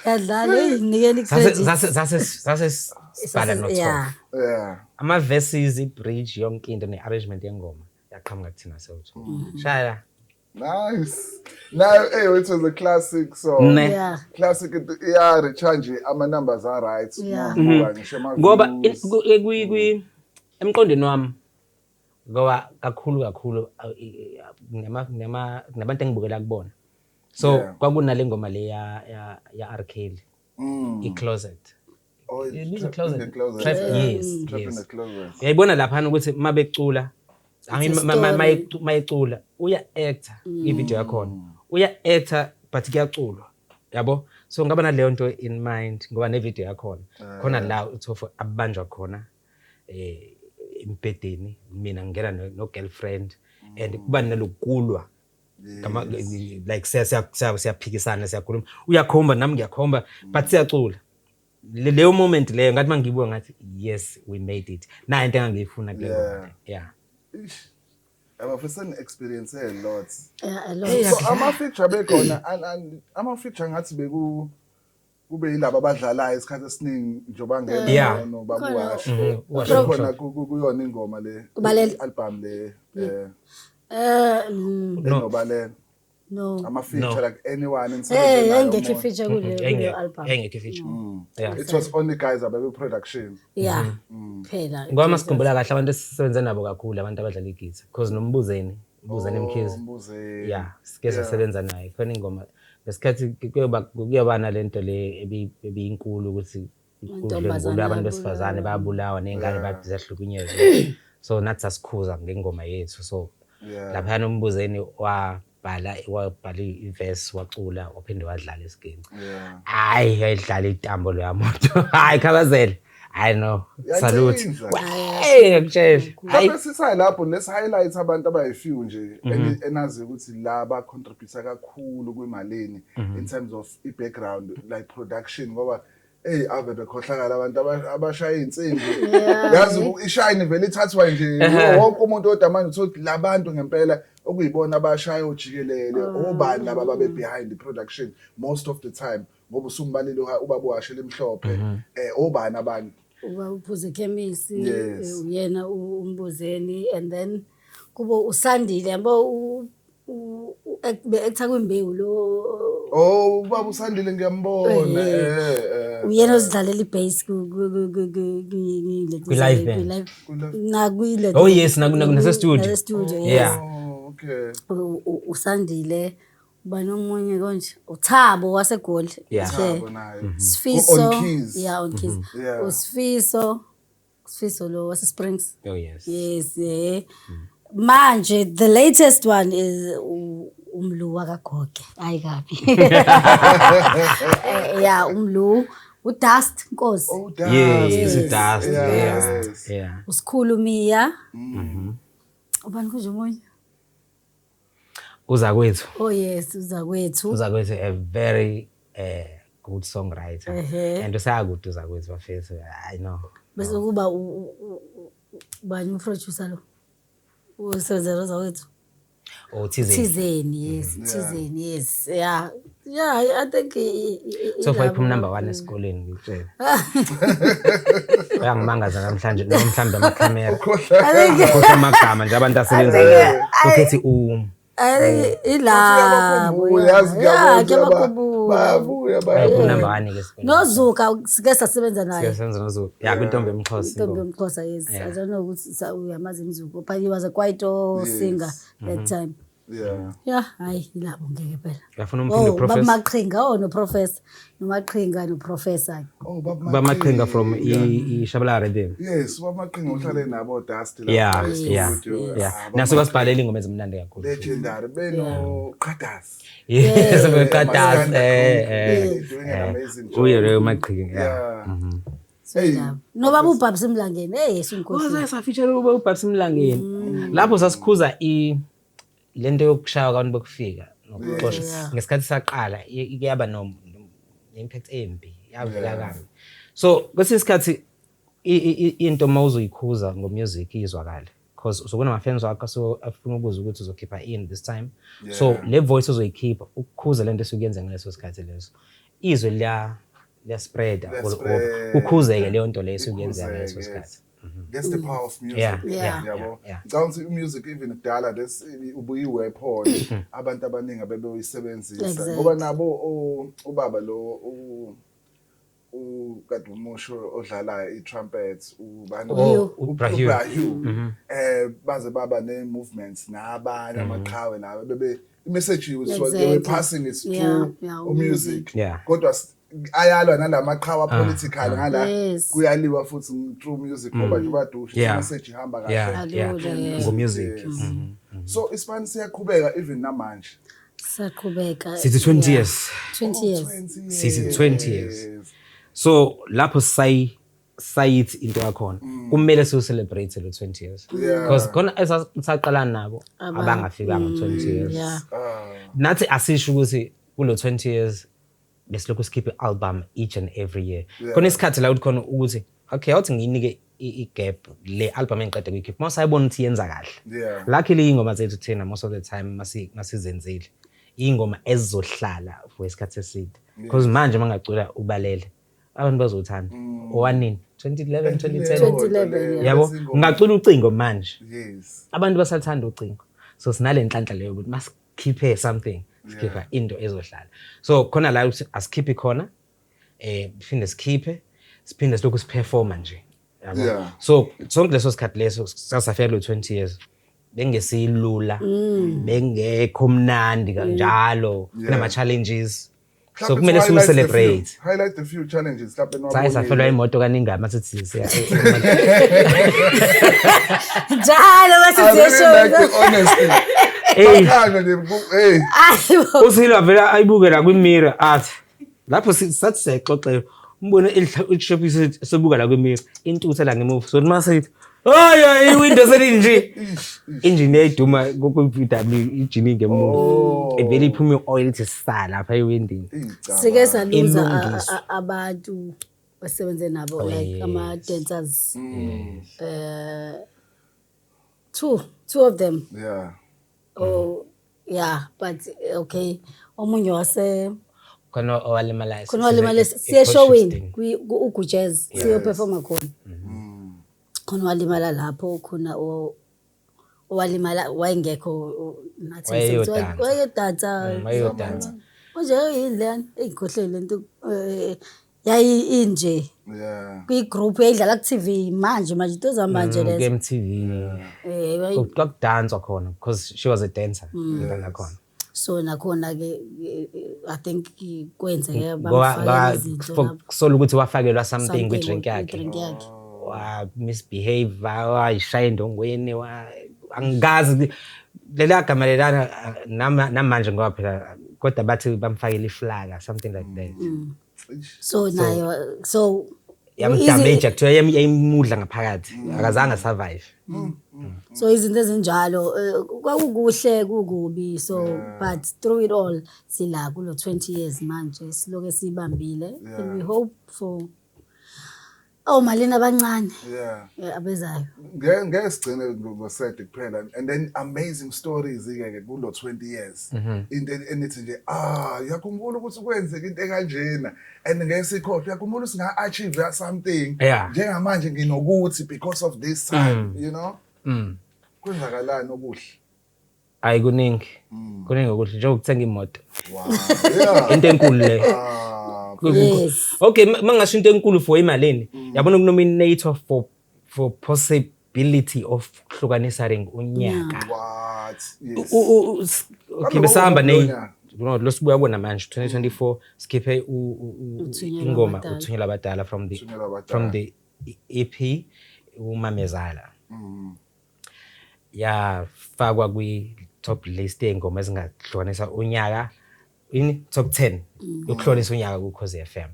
Yadlala nikeni credit. Sase sibhala no Yeah. Yeah. ama verses i-bridge yonke into ne-arrangement yengoma yaqhamuka kuthina sewethu shaya Nice. Now, hey, it was a classic song. Ne. Yeah. Classic, yeah, rechange, ama numbers are right. Yeah. ngoba emqondweni wami ngoba kakhulu nabantu engibukela kubona so Yeah. kwakunale ngoma le ya R Kelly i-closet. Oh, It is trap a closet. in the closet. Trap, Yeah. yes, Trap in yes. the closet. Uyayibona lapha ukuthi mabecula a story. mayecula uya actor i-video yakhona uya actor but kuyaculwa yabo so ngaba naleyo nto in mind ngoba ne-video yakhona khona la uthofu abanjwa khona impedeni mina ngena no girlfriend and kuba nalokulwa kama like siyaphikisana siyakhuluma uyakhomba nami ngiyakhomba but siyacula leyo moment leyo ngathi mangibuka ngathi yes we made it na into engangiyifuna kule ngoma yeah Abafisani experience a lot. Yeah, a lot. So ama-feature bekhona ama-feature ngathi kube yilabo abadlalayo isikhathi esiningi njengoba Yeah. ngena nobabuwasho. Wash. Khona kuyona ingoma le Ubalele. album le No. enobalele. No. Ama-feature No. like anyone Hey, inside. engekho feature kule album. engekho feature yeah It was only guys ababe production. Yeah. Phela. ngoba sikhumbula kahle abantu esisebenza nabo kakhulu abantu abadlala igitha because nombuzeni Mkhize Mbuze. yeah sike sasebenza naye khona ingoma lesikhathi kuyoba nalento le ebiyinkulu ukuthi kudlule abantu besifazane bayabulawa nengane ziyahlukunyezwa so nathi sasikhuza ngengoma yethu so Yeah. lapha nombuzeni wabhala i-verse wacula waphinde wadlala isigame Yeah. hayi yayidlala itambo lo yamoto hayi khabazela I know salute Yacinza. hey ngakutshela hayi Lapho sisayi lapho let's highlight abantu abayifew nje enazi ukuthi la ba contribute kakhulu kwimalini in terms of i-background like production ngoba ave bekhohlakala abantu abashaya insimbi yazi ishine vele ithathwa nje wonke umuntu odamanje uthi labantu ngempela okuyibona abashaya ojikelele obani laba babe behind the production most of the time ngoba usumbalile ubabuwashe lemhlophe obani abantu Uba uphuze chemistry Yes. uyena umbuzeni and then kubo usandile yabo actor kwimbewu lo oh ubaba usandile ngiyambona uyena ozidlalela ibass ku Kwi-live band. na kwile oh yes nase studio studio yeah oh okay usandile uba nomunye konje uThabo waseGoli Yeah. Thabo naye Sifiso On keys. yeah on keys Yeah. Sifiso lo wase Springs oh yes yes manje the latest one is umlu kaGoge hayi kabi yeah umlu uDust Nkosi oh yes yes. is dust yeah Yes. yeah usikhulumia ubani kuje umunye uza kwethu oh yes uza kwethu a very good songwriter Ehhe. and usayakude uza kwethu bafethu I know bese kuba bani uproducer lo usebenza uza kwethu oh Thizeni Thizeni yes yeah I think so for iphuma number 1 esikoleni ngitshela uyangimangaza namhlanje nomhlambe amakhamera Khohlakala. ukhohlwa amagama nje abantu asebenza ukhethi ilabo yazi ngiyakhumbula Number 1 ke sikhona. nozuka sike sasebenza naye Siyasenza noZulu. Ya kwintombi emXhosa. Ntombi yomXhosa, yes. I don't know ukuthi uyamazi Mzuku, but he was a quite singer that time. Yeah, hayi ilabo ngeke phela. Uyafuna umphinde Baba professor. Maqhinga noprofessor, noMaqhinga noprofessor. Baba Maqhinga from iShabalala Rhythm. Yes, Baba Maqhinga uhlale nabo Dusty la. Yeah. Naso basibhalela ingoma ezimnandi kakhulu. Legendary beno Qhadas. Yes, Qhadas. Doing an amazing job. Uye Maqhinga. Noba uBabs Mlangeni, esinkosi. Koza feature uBabs Mlangeni. Lapho sasikhuza lento yokushaya abantu bokufika nokuxoxa ngesikhathi saqala iyaba no impact embi yavela kabi. So kwesinye isikhathi into mawuzoyikhuza ngomusic izwakala because uzobona ama fans wakho so afuna ukuzwa ukuthi uzokhipha in this time. So le voice uzoyikhipha ukukhuza lento esukuyenza ngaleso sikhathi leso izwe liya spread ukhuzeke leyo nto leyo esukuyenza ngaleso sikhathi. That's the power of music. Yeah. Ngicabanga music even kudala ubuyi-weapon abantu abaningi abebeyisebenzisa ngoba nabo ubaba lo kade umusho odlalayo i-trumpet uBrahu baze baba ne-movements nabanye amaqhawe nabe i-message was they were passing it through music kodwa ayalwa nalamaqhawe political ngala kuyaliwa futhi through music ngoba nje badusha message ihamba kahle ngomusic. So iSpan siyaqhubeka even namanje siyaqhubeka sithi 20 years. 20 years Sithi 20 years. So lapho sayithi into yakhona kumele siyo celebrate lo 20 years because khona esaqala nabo abangafika ngo 20 years. Nathi asisho ukuthi kulo 20 years besilokhu sikhiphe album each and every year. Khona isikhathi la ukhona ukuthi okay awuthi nginike igap le album engiqeda kuyikhipha masayibona ukuthi yenza kahle. Luckily ingoma zethu thina most of the time masizenzile ingoma ezizohlala for isikhathi eside because manje mangacula ubalele abantu bazothanda owanini 2011 2010 yabo ngacula ucingo manje abantu basathanda ucingo so sinale nhlanhla leyo ukuthi masikhiphe something sikhipha into ezohlala so khona la asikhiphe khona siphinde siphinde silokhu siperforma nje yabo so sonke leso sikhathi leso sasafika lo 20 years bengesilula bengekho mnandi kanjalo kunama challenges so kumele siwu celebrate. Highlight a few challenges lapho noma sayisafelwa imoto kaningama sithi siya njalo basizesho honestly usilo vela ayibuke la kwimirror athi lapho sathi sexoxela umbone elishophi sebuka la kwimirror intuthe la ngemuva so masithi hayi iwindow selinje engine yayiduma ku-VW engine ngemuva evele iphume oil ithi sala lapha ewindini sike saluza abantu basebenze nabo like ama dancers two of them but okay omunye wase khona owalimala siye showing uGujez siyo performa khona khona walimala lapho khona owalimala wayengekho nathi wayedansa manje yindlana eyikhohlele lento yayi inje kwi-group yayidlala ku-TV manje into zamanje lezo MTV kwakudanswa khona because she was a dancer nakhona so nakhona ke I think kwenzeke sola ukuthi wafakelwa something kwi-drink yakhe misbehave wayishaya endongweni angazi lela gama lelana namanje ngoba phela kodwa bathi bamfakela iflaga something like that so nayo so yamdamage kuthiwa yayimudla ngaphakathi akazange survive so izinto ezinjalo kwakukuhle kukubi so but through it all sila kulo 20 years manje siloke sibambile and we hope for malina abancane abezayo ngeke sigcine ngoset kuphela and then amazing stories ke kulo 20 years into enithi nje yakhumbula ukuthi kwenzeka into ekanjena and ngeke sikhohle yakhumbula singa achieve something njengamanje nginokuthi because of this time you know kwenzakalani okuhle Hayi kuningi ukuthi nje ukuthenga imoto. Wow. Yeah. Into enkulu le. Yes. Okay, mangasho into enkulu for imalini. Yabona ukunominate for possibility of hlukanisa ring unyaka. What? Yes. Okay, besahamba lo sibuya bona manje 2024 skiphe ingoma uthunyela abadala from the EP uMamezala. Yafakwa kwi top list engoma ezingahlukanisa unyaka in top 10 yokuhlonisa unyaka ku Khosi FM.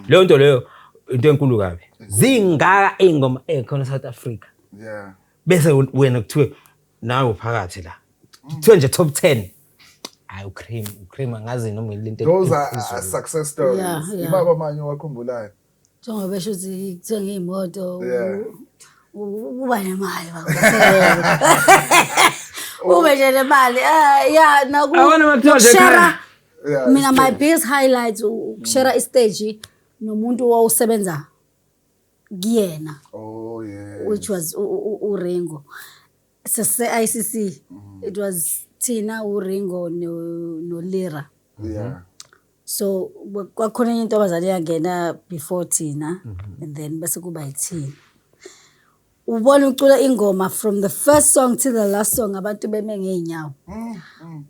Leyo nto leyo into enkulu kabi. Zingaka ingoma ekhona South Africa. Yeah. Bese wena kuthiwe nawe uphakathi la. Kuthiwe nje top 10. Hayi ucream angazi noma ilento. Those are success stories. Yeah. Ibaba manje wakhumbulayo. Njengoba besho ukuthi kuthenga imoto. Yeah. Uba nemali ube nje nemali yeah share mina my biggest highlights ukushare istage nomuntu owusebenza kuyena oh yeah which was uRingo sese ICC it was Tina uRingo no Lira yeah so kwakhona into abazali yangena before Tina and then bese kuba yithina ubona ucula ingoma from the first song to the last song abantu beme ngeenyawo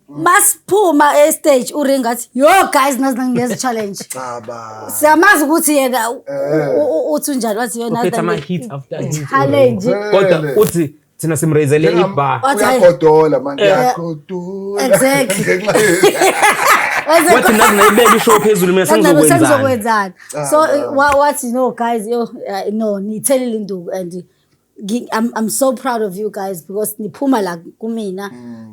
basiphuma stage uRinga athi yo guys nazi challenge baba siyamazi ukuthi yena uthi unjani wathi yona ama hits after hits challenge kodwa uthi thina simrezele ibar uyagodola manje uyagodola exactly wathi nazi nayibeka ishow phezulu mina sengizokwenzana so what you know guys yo no nithelile induku and I'm so proud of you guys because niphuma la kumina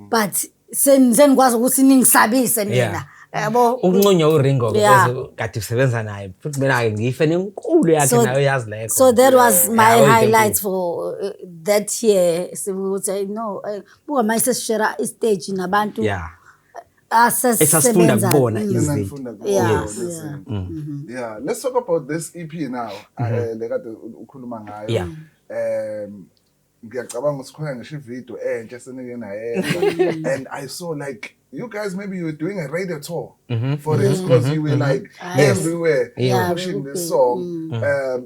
but senikwazi ukuthi ningisabise mina yabo ukunconya uRingo bese kade usebenza naye futhi mina ke ngifene enkulu yakhe nayo yazi lekho so that was my highlight for that year sibuthi no buka manje share stage nabantu asasifunda kubona yeah let's talk about this EP now lekade ukhuluma ngayo ngiyacabanga usikhona ngisho ivideo entsha senike nayenza and I saw like you guys maybe you were doing a radio tour for this because you were like everywhere pushing this song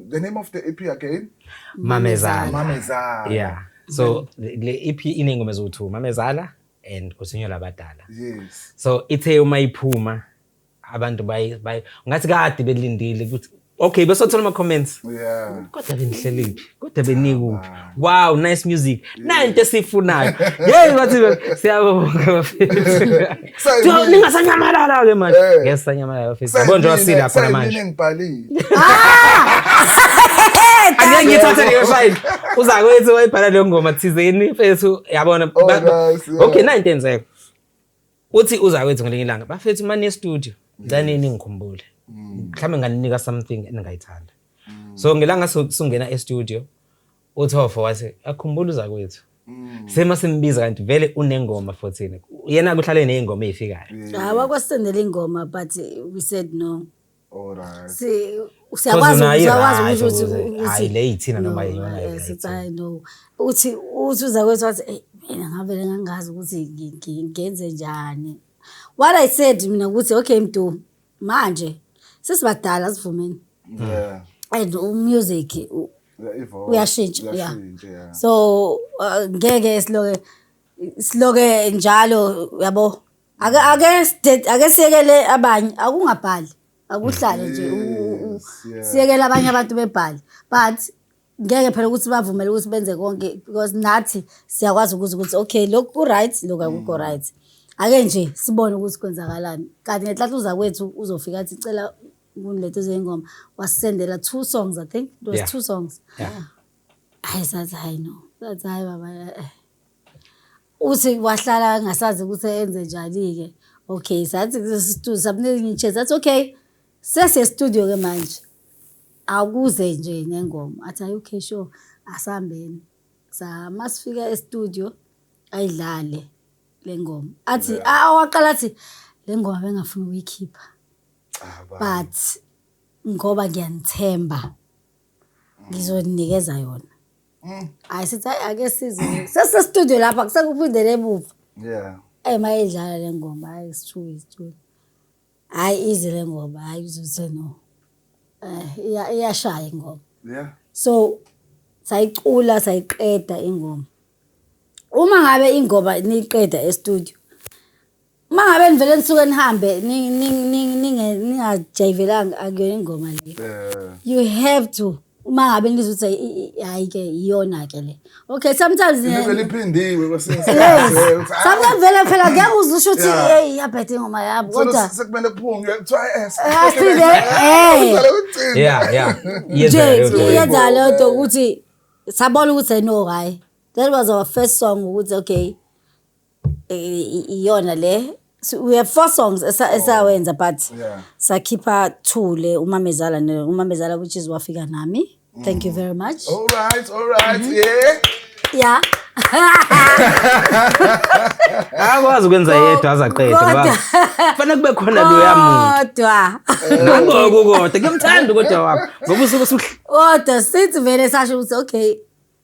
the name of the EP again Mamezala yeah so the EP inengoma ezo2 Mamezala and Kuthunyelwa Abadala yes so ithe uma iphuma abantu bay ngathi kade belindile ukuthi okay bese uthola ama comments yeah kodwa benihleliphi kodwa beniku wow nice music nanto esifunayo hey bathi siyabonga bafethu so ningasanyamalala ke manje ngesanyamalala bafethu yabo nje wasila khona manje ngibhalile ake ngithathe le file uza kwethu wayibhala le ngoma thizeni fethu yabona okay nanto enzeka uthi uza kwethu ngelinye ilanga bafethu manje studio zanini ngikhumbule mhlawumbe nganinika something engayithanda so ngelanga sungena studio uThofo wathi akhumbula uza kwethu sema simbiza kanti vele unengoma 14 yena kuhlale nezingoma ezifikayo awakwasendela ingoma but we said no alright usiyakwazi ukuthi hayi le ithina noma yona sithi I know uthi uza kwethu wathi mina ngavele ngangazi ukuthi ngenze njani what I said mina ukuthi okay mntu manje sesibadala sivumeni and music uyashintsha so ngeke siloke njalo yabo ake sekele abanye akungabhali akuhlale nje siyekela abanye abantu bebhali but ngeke phela ukuthi bavumele ukuthi benze konke because nathi siyakwazi ukuthi okay lokhu right lokho akukho right ake nje sibone ukuthi kwenzakalani kanti ngenhlanhla uza kwethu uzofika athi cela kunlethe zengoma wasendela 2 songs I think it was 2 songs I said I know that's hayi baba uthi wahlala ngasazi ukuthi enze njani ke okay sathi studio sabne ngiche that's okay sese studio ke manje akuze nje nengoma athi okay sure asambeni masifika e studio ayidlale lengoma athi awaqala athi lengoma bengafuna ukuyikhipha but ngoba ngiyanithemba ngizonikeza yona ayisithi ake size sese studio lapha kusekuphindele emuva Yeah. Mayidlala le ngoma hayi isithuki. Hayi easy le ngoma hayi uzothi no. Iyashaya ingoma. Yeah. So sayicula sayiqeda ingoma. Uma ngabe ingoma niqeda e-studio. Mangabe nivele nisuke nihambe ningajayivelanga akuyona ingoma le. You have to uma ngabe nizothi hayi ke iyona ke le. Okay, sometimes Vele iphindiwe kwesinye sometimes vele phela ngeke uzusho ukuthi hey yaphethe ingoma yabo kodwa sekumele kuphume kuthiwa Yeah. Yenza lento ukuthi sabona ukuthi no hayi. That was our first song ukuthi okay iyona le. So we have 4 songs esawenza but sakhipha 2 le umamezala which is wafika nami. Thank you very much. All right. Yeah. Akwazi ukwenza yedwa azaqeda ngoba kufanele kube khona lo yamuntu. Kodwa Nangoku kodwa ngiyamthanda kodwa wakho. Ngoba usuke kodwa sithi vele sasho ukuthi okay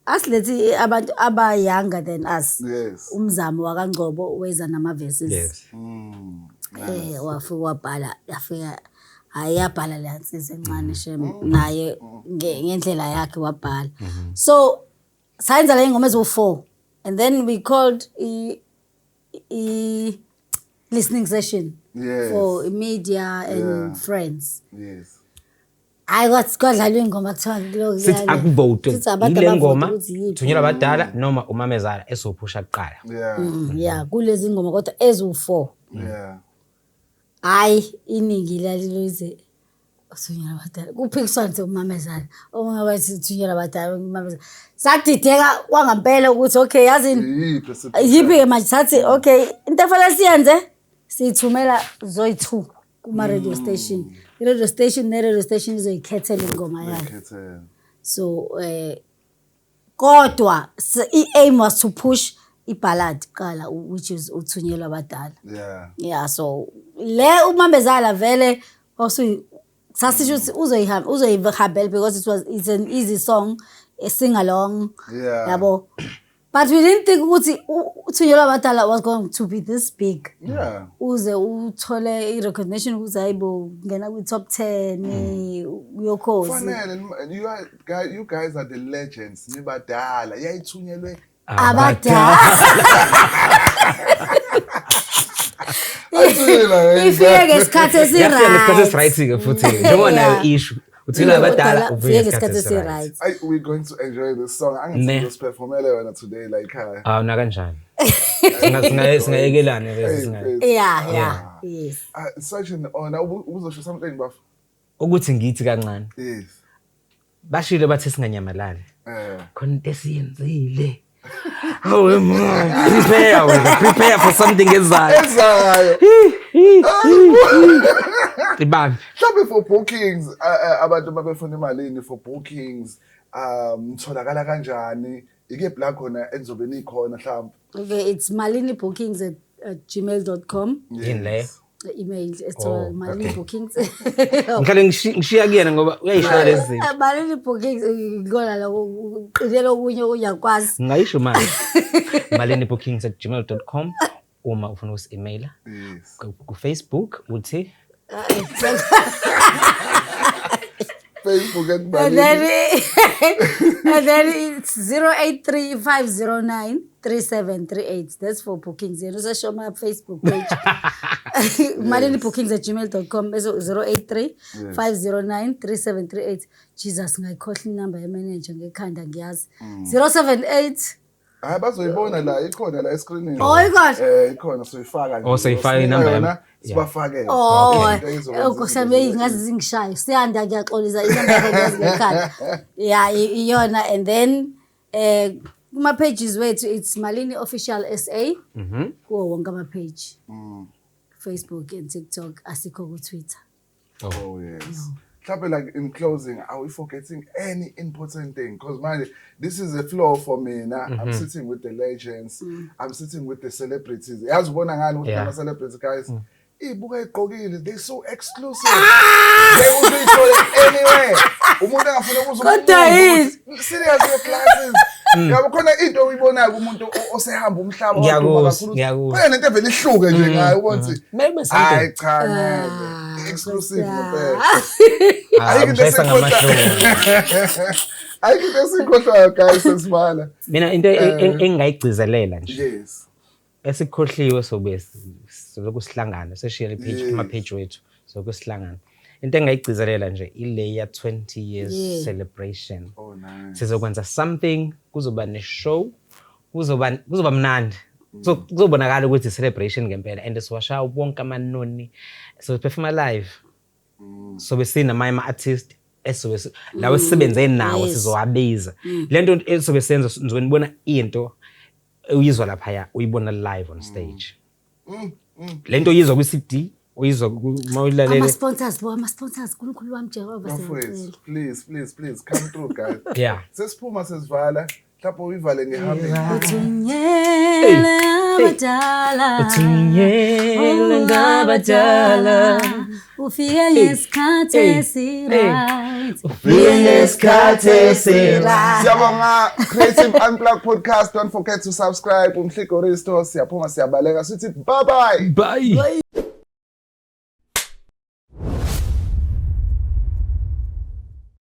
asilethi abantu younger than us. Yes. Umzamo wakaNgcobo weza nama verses. Yes. Wafika wabhala yafika ayabhala leyansizwe encane shem naye ngendlela yakhe wabhala. So sayenza le ngoma ezo4 and then we called listening session for media and friends. Yes. I got kwadlalwa ingoma kuthiwa kuloko sithi akuvote ile ngoma thunyelwa abadala noma umamezala esophusha kuqala. Yeah kulezi ngoma kodwa ezo4. Yeah. Hayi iningi laliloze thunyelwa abadala kuphikiswana umamezala omunye wathi thunyelwa abadala umamezala sadideka kwangempela ukuthi okay yazini yipi manje sathi okay into efanele siyenze sithumela zoyi2 kuma radio station. Radio station izoyikhethela ingoma yakhe. So kodwa i-aim was to push i-ballad qala which is uthunyelwa abadala. Yeah so le umamezala vele sasisho ukuthi uzoyihambela because it's an easy song, a sing along. Yabo. But we didn't think ukuthi uthunyelwa abadala was going to be this big. Yeah. Uze uthole i-recognition ukuthi hayibo ngena kwi-top 10 uyokhozi. Fanele you guys are the legends nibadala yayithunyelwe abadala. Ifike ngesikhathi right ke futhi njengoba nayo issue uthina abadala uvike ngesikhathi right. We're going to enjoy this song. Angithi usiperformele wena today like na kanjani singayekelana bese singaye. Yeah yes. Such an honor uzosho something bafo ukuthi ngithi kancane. Yes. Bashile bathi singanyamalali khona into esiyenzile. Oh man, prepare for something ezayo. Ibambi. Mhlawumbe for bookings abantu babefuna imalini for bookings mtholakala kanjani ike black khona enzobe nikhona mhlawumbe. Okay, it's malinibookings@gmail.com. Yini le email malinibookings. Ngikhale ngishiya kuyena ngoba uyayishaya lezi zinto. Malinibookings ngona la uqilela okunye uyakwazi. Ngayisho manje. malinibookings@gmail.com uma ufuna usi-emaila. Yes. Ku Facebook uthi Facebook and then it's 0835093738. That's for bookings. You know, show my Facebook page. malinibookings@gmail.com. 083-509-3738. Jesus, ngayikhohla inamba yemanager ngekhanda ngiyazi. 078 bazoyibona la ikhona la escreenini. Ikhona soyifaka nje. Soyifaka inamba yami. Sibafake. Kusabe ngazi zingishaye. Siyanda ngiyaxolisa inamba yakhe ngekhanda. Yeah, iyona and then kuma pages wethu it's Malini Official SA. Kuwo wonke ama page. Facebook and TikTok asikho ku Twitter. Oh yes. Like in closing, are we forgetting any important thing? Because man, this is a floor for me. Now I'm sitting with the legends. I'm sitting with the celebrities. As one and with the celebrities, guys. They're so exclusive. They will be shown anywhere. Serious, your classes. Yabo khona into oyibonayo kumuntu osehamba umhlaba Ngiyakuzwa. Kuya nento evele ihluke nje ngayo ukuthi Maybe hayi something. cha nele exclusive ngempela. Ayikho into Ayikho into esikhohlwayo guys sesibala. Mina into engingayigcizelela nje. Yes. Esikhohliwe sokusihlangana seshiya page kuma page wethu sokusihlangana. Into engayigcizelela nje ile ya 20 years celebration. Oh nice. Sizokwenza something, kuzoba ne show, kuzoba mnandi. So kuzobonakala ukuthi celebration ngempela and siwasha wonke amanoni. So perform live. So besina my artist esobe lawo sisebenze nawo sizowabiza. Lento esobe senza nizobona into uyizwa lapha uyibona live on stage. Lento uyizwa ku CD, uyizwa mawulalele. Ama sponsors kuNkulunkulu wami Jehova siyacela. Please come through guys. Yeah. Sesiphuma sesivala, mhlawumbe uyivale ngehambe. Uthunyele abadala. Uthunyele ngabadala. Ufike ngesikhathi esi-right. Ufike ngesikhathi esi-right. Siyabonga Creative Unplugged Podcast. Don't forget to subscribe. Umhligo Risto siyaphuma siyabaleka sithi bye bye. Bye.